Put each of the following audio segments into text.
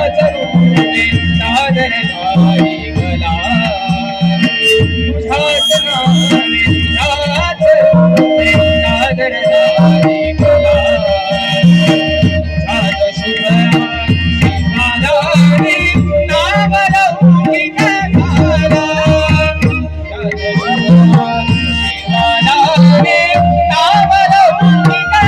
रूपे सादर झाली कला तुझ्याच नावे तुझ्याच रूपे सादर झाली कला तुझ्याच शुभ नावाने नाव लौकिक झाला तुझ्याच शुभ नावाने नाव लौकिक झाला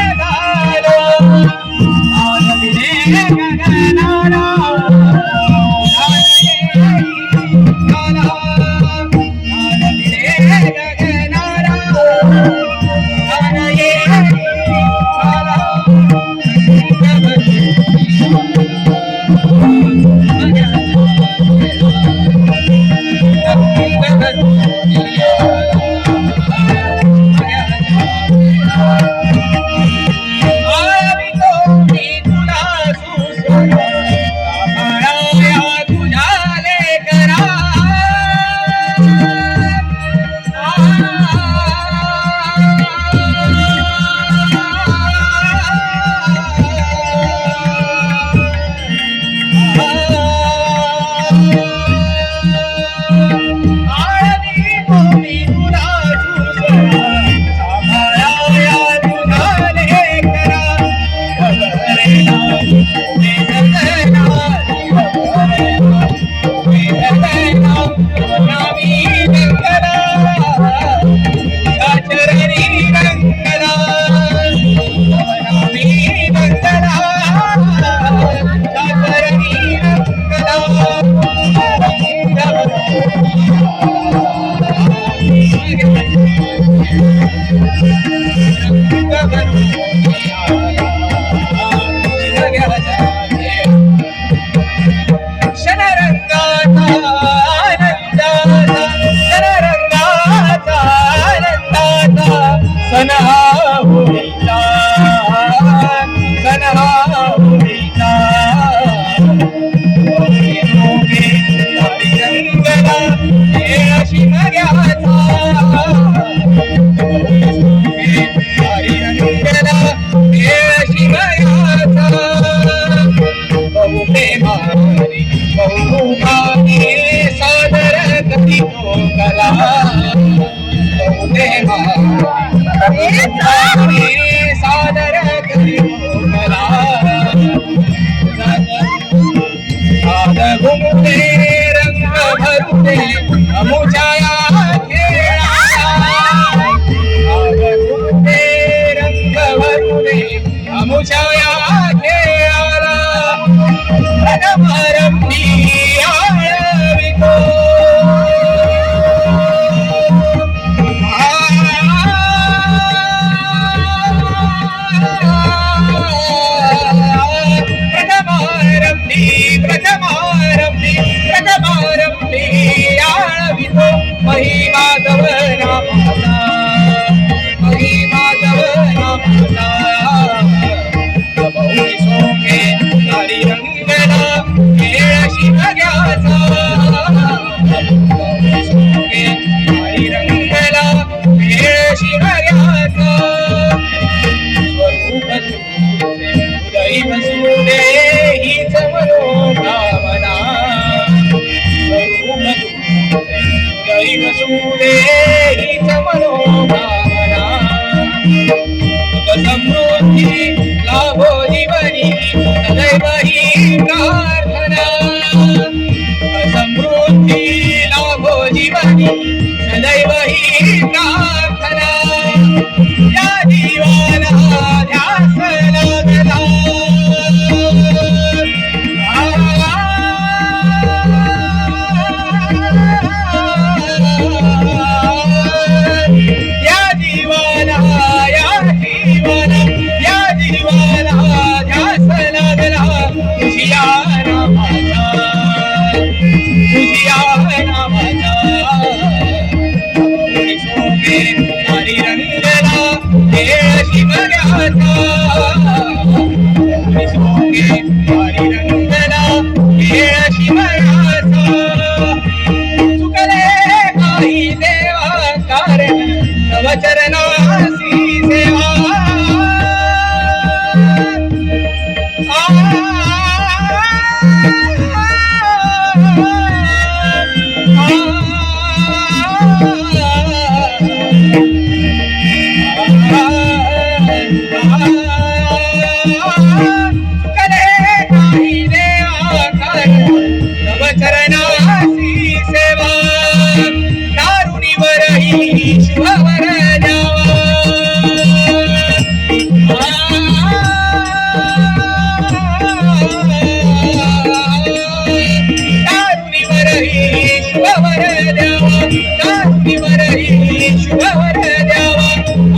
शुभवर द्यावा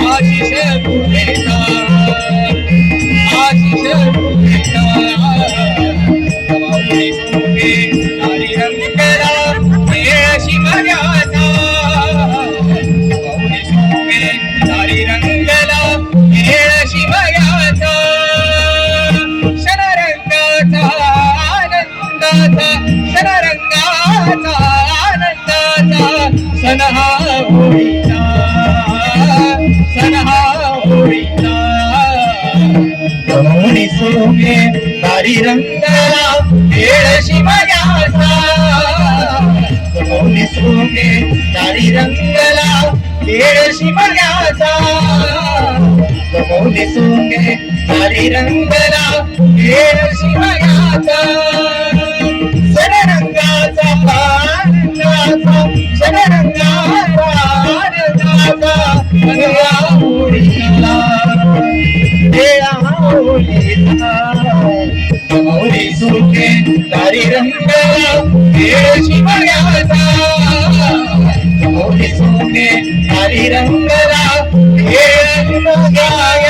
आशिष तुझेचा आशिष तुझेचा माऊली सोंगे तारी रंगला येशी मर्यादा माऊली सोंगे तारी रंगला येशी मर्यादा शनरंगाचा आनंदाचा शनरंगाचा आनंदाचा सन हा होळीचा सन हा होळीचा माऊली सोंगे तारी रंगला येळशी मर्यादा माऊली सोंगे तारी रंगला येळशी मर्यादा माऊली सोंगे तारी रंगला येळशी मर्यादा शनरंगाचा आनंदाचा शनरंगाचा आनंदाचा या होळीला या होळीला माऊली सोंगे तारी रंगला येळशी मर्यादा माऊली सोंगे तारी रंगला येळशी मर्यादा